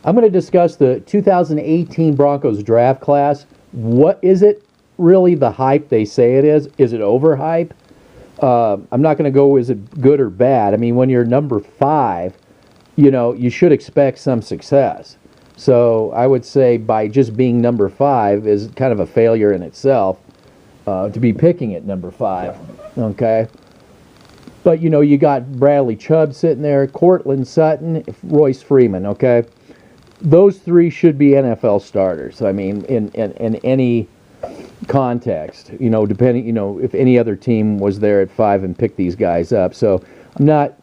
I'm going to discuss the 2018 Broncos draft class. What is it really the hype they say it is? Is it overhype? I'm not going to go, is it good or bad? I mean, when you're number 5, you should expect some success. So I would say by just being number 5 is kind of a failure in itself to be picking at number 5. Okay? But, you got Bradley Chubb sitting there, Courtland Sutton, Royce Freeman, okay? Those 3 should be NFL starters. I mean, in any context, depending, if any other team was there at 5 and picked these guys up. So I'm not,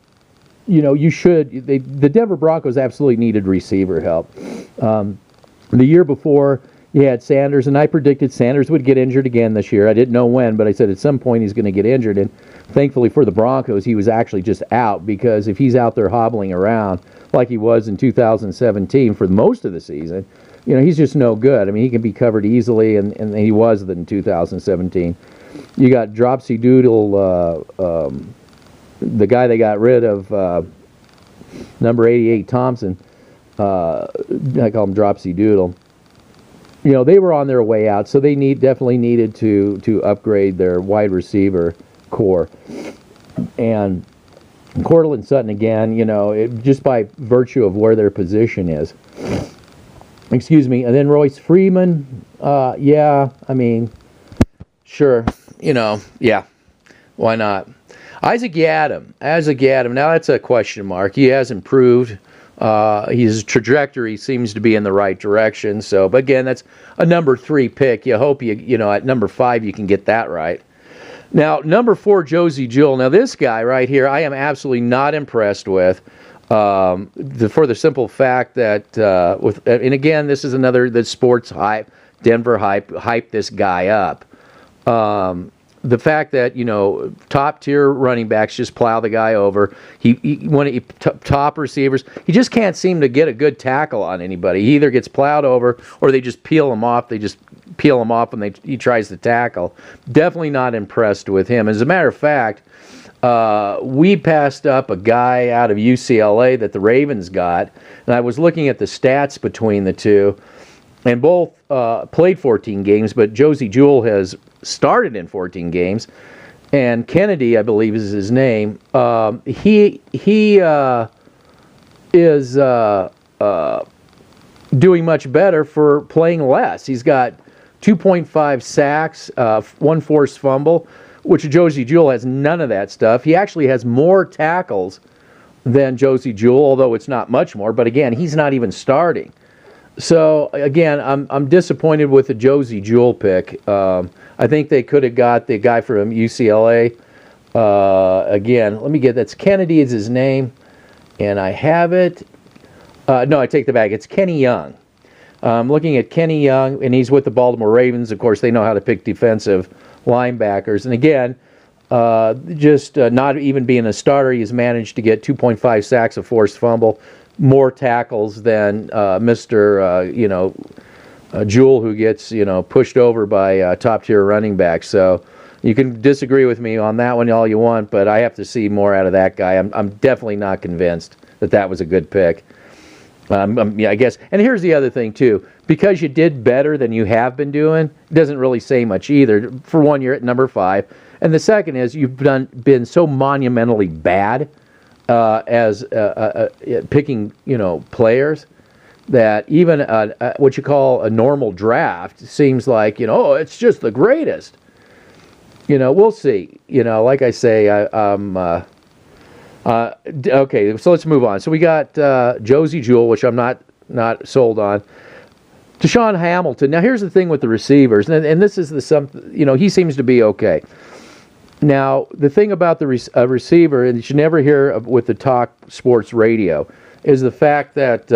the Denver Broncos absolutely needed receiver help. The year before, you had Sanders, and I predicted Sanders would get injured again this year. I didn't know when, but I said at some point he's going to get injured. And thankfully for the Broncos, he was actually just out, because if he's out there hobbling around like he was in 2017 for most of the season, he's just no good. I mean, he can be covered easily, and he was in 2017. You got Dropsey Doodle, the guy they got rid of, number 88, Thompson. I call him Dropsy Doodle. They were on their way out, so they definitely needed to upgrade their wide receiver core. And Courtland Sutton again, just by virtue of where their position is. Excuse me. And then Royce Freeman, yeah, I mean, sure, yeah, why not? Isaac Yiadom. Now that's a question mark. He has improved. His trajectory seems to be in the right direction. So, but again, that's a number 3 pick. You hope at number 5 you can get that right. Now, number 4, DT Jewell. Now, this guy right here, I am absolutely not impressed with. For the simple fact that and again, this is another the sports hype. Denver hype this guy up. The fact that top tier running backs just plow the guy over. Top receivers, he just can't seem to get a good tackle on anybody. He either gets plowed over or they just peel him off. They just peel him off when he tries to tackle. Definitely not impressed with him. As a matter of fact, we passed up a guy out of UCLA that the Ravens got, and I was looking at the stats between the two, and both played 14 games, but DT Jewell has started in 14 games, and Kennedy, I believe, is his name. He is doing much better for playing less. He's got 2.5 sacks, 1 forced fumble, which DT Jewell has none of that stuff. He actually has more tackles than DT Jewell, although it's not much more. But again, he's not even starting. So again, I'm disappointed with the DT Jewell pick. I think they could have got the guy from UCLA. Again, let me get that's Kennedy is his name, and I have it. No, I take that back. It's Kenny Young. I'm looking at Kenny Young, and he's with the Baltimore Ravens. Of course, they know how to pick defensive linebackers. And again, not even being a starter, he's managed to get 2.5 sacks, a forced fumble, more tackles than Mr. Jewell, who gets pushed over by top-tier running backs. So you can disagree with me on that one all you want, but I have to see more out of that guy. I'm definitely not convinced that was a good pick. Yeah, I guess. And here's the other thing, too. Because you did better than you have been doing, it doesn't really say much either. For one, you're at number 5. And the second is you've been so monumentally bad as picking, players that even what you call a normal draft seems like, it's just the greatest. We'll see. Like I say, okay, so let's move on. So we got DT Jewell, which I'm not sold on. Deshaun Hamilton. Now here's the thing with the receivers, and this is he seems to be okay. Now the thing about the receiver, and you should never hear with the talk sports radio, is the fact that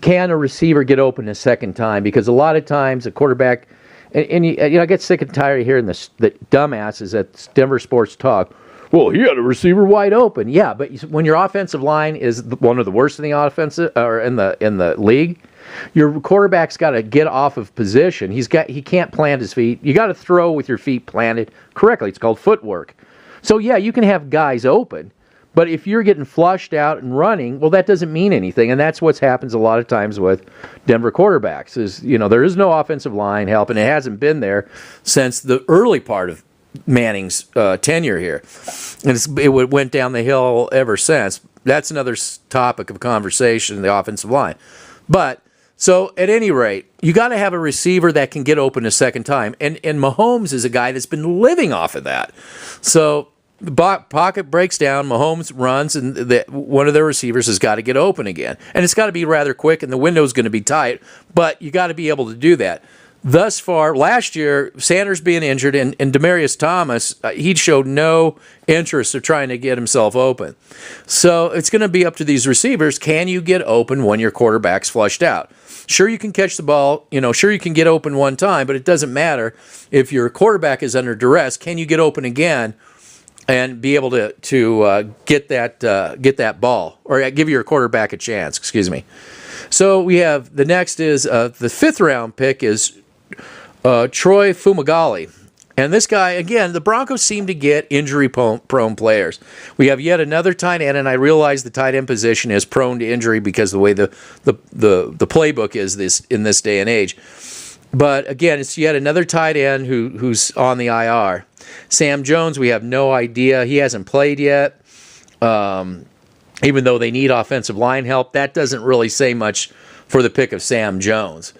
can a receiver get open a second time? Because a lot of times a quarterback, and I get sick and tired of hearing the dumbasses at Denver Sports Talk. Well, he had a receiver wide open. Yeah, but when your offensive line is one of the worst in the offensive or in the league, your quarterback's got to get off of position. He can't plant his feet. You got to throw with your feet planted correctly. It's called footwork. So yeah, you can have guys open, But if you're getting flushed out and running, well, that doesn't mean anything. And that's what happens a lot of times with Denver quarterbacks is, there is no offensive line help, and it hasn't been there since the early part of Manning's tenure here. And it went down the hill ever since. That's another topic of conversation, the offensive line. But, so at any rate, you got to have a receiver that can get open a second time. And Mahomes is a guy that's been living off of that. So the pocket breaks down, Mahomes runs, and one of their receivers has got to get open again. And it's got to be rather quick, and the window's going to be tight, but you got to be able to do that. Thus far, last year, Sanders being injured, and Demaryius Thomas, he showed no interest of trying to get himself open. So it's going to be up to these receivers. Can you get open when your quarterback's flushed out? Sure, you can catch the ball. Sure, you can get open one time, but it doesn't matter. If your quarterback is under duress, can you get open again and be able to get that ball, or give your quarterback a chance? Excuse me. So we have the next is the 5th round pick is Troy Fumagalli. And this guy, again, the Broncos seem to get injury-prone players. We have yet another tight end, and I realize the tight end position is prone to injury because of the way the playbook is in this day and age. But again, it's yet another tight end who's on the IR. Sam Jones, we have no idea. He hasn't played yet. Even though they need offensive line help, that doesn't really say much for the pick of Sam Jones.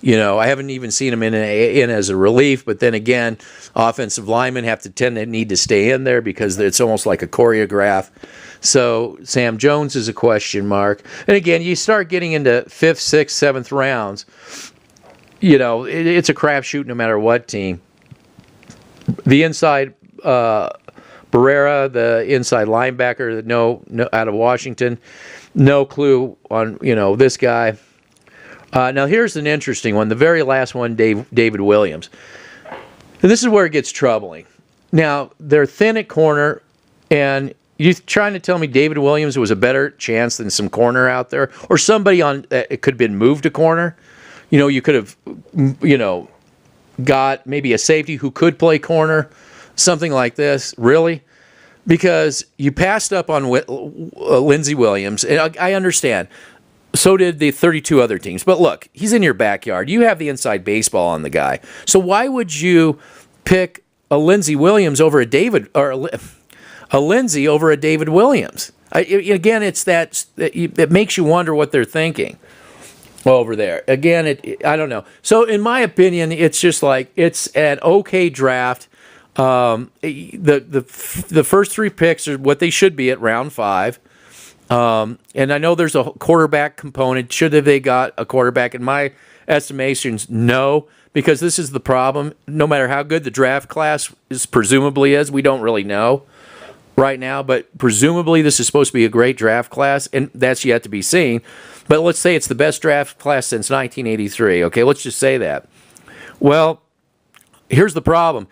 I haven't even seen him in as a relief, but then again, offensive linemen tend to need to stay in there because it's almost like a choreograph. So Sam Jones is a question mark. And again, you start getting into 5th, 6th, 7th rounds, it's a crapshoot no matter what team. The inside Barrera, the inside linebacker, no out of Washington, no clue on this guy. Now here's an interesting one. The very last one, David Williams, and this is where it gets troubling. Now they're thin at corner, and you trying to tell me David Williams was a better chance than some corner out there, or somebody it could have been moved to corner. You could have got maybe a safety who could play corner, something like this. Really? Because you passed up on Lindsey Williams, and I understand. So did the 32 other teams. But look, he's in your backyard. You have the inside baseball on the guy. So why would you pick a Lindsey Williams over a David, or a Lindsey over a David Williams? Again, it's it makes you wonder what they're thinking over there. Again, I don't know. So in my opinion, it's just like it's an okay draft. The first 3 picks are what they should be at round 5. And I know there's a quarterback component. Should have they got a quarterback? In my estimations, no, because this is the problem. No matter how good the draft class presumably is, we don't really know right now, but presumably this is supposed to be a great draft class, and that's yet to be seen. But let's say it's the best draft class since 1983. Okay, let's just say that. Well, here's the problem.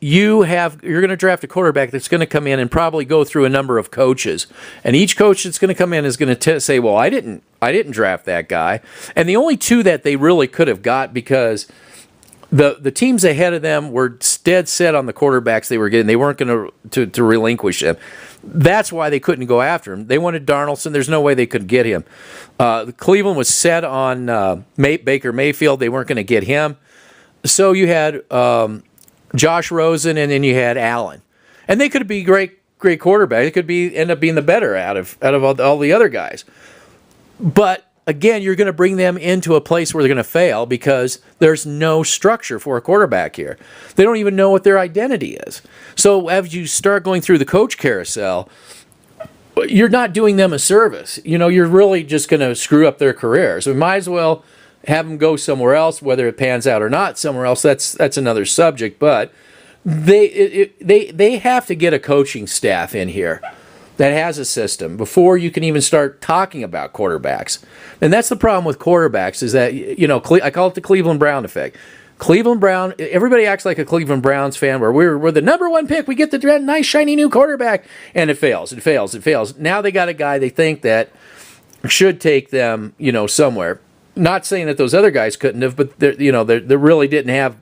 You're going to draft a quarterback that's going to come in and probably go through a number of coaches, and each coach that's going to come in is going to say, "Well, I didn't draft that guy." And the only 2 that they really could have got, because the teams ahead of them were dead set on the quarterbacks they were getting. They weren't going to relinquish them. That's why they couldn't go after him. They wanted Darnoldson. There's no way they could get him. Cleveland was set on Baker Mayfield. They weren't going to get him. So you had Josh Rosen, and then you had Allen, and they could be great quarterbacks. They could end up being the better out of all the other guys. But again, you're going to bring them into a place where they're going to fail because there's no structure for a quarterback here. They don't even know what their identity is. So as you start going through the coach carousel, you're not doing them a service. You're really just going to screw up their career. So we might as well have them go somewhere else, whether it pans out or not somewhere else. That's another subject. But they have to get a coaching staff in here that has a system before you can even start talking about quarterbacks. And that's the problem with quarterbacks is that, I call it the Cleveland Brown effect. Cleveland Brown, everybody acts like a Cleveland Browns fan where we're the number 1 pick. We get the nice, shiny new quarterback. And it fails. Now they got a guy they think that should take them, somewhere. Not saying that those other guys couldn't have, but they really didn't have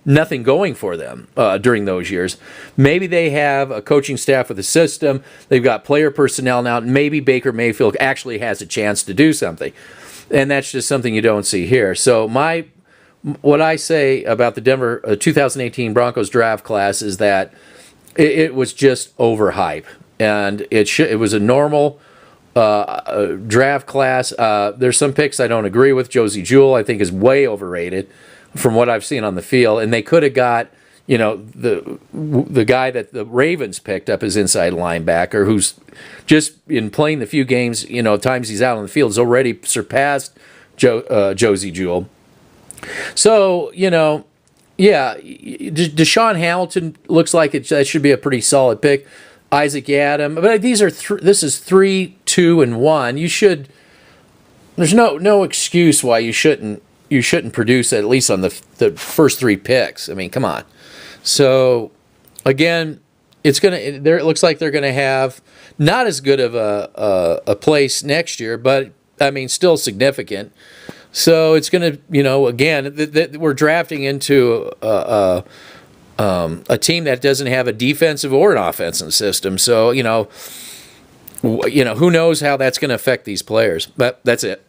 nothing going for them during those years. Maybe they have a coaching staff with a system. They've got player personnel now. Maybe Baker Mayfield actually has a chance to do something. And that's just something you don't see here. So what I say about the Denver 2018 Broncos draft class is that it was just overhype. And it was a normal draft class. There's some picks I don't agree with. DT Jewell, I think, is way overrated from what I've seen on the field. And they could have got, the guy that the Ravens picked up as inside linebacker, who's just in playing the few games, times he's out on the field, has already surpassed DT Jewell. So, Deshaun Hamilton looks like that should be a pretty solid pick. Isaac Adam, but this is 3, 2, and 1. There's no excuse why you shouldn't produce at least on the first 3 picks. I mean, come on. So again, it looks like they're gonna have not as good of a place next year, but I mean still significant. So it's gonna, again, we're drafting into a team that doesn't have a defensive or an offensive system. So, who knows how that's going to affect these players. But that's it.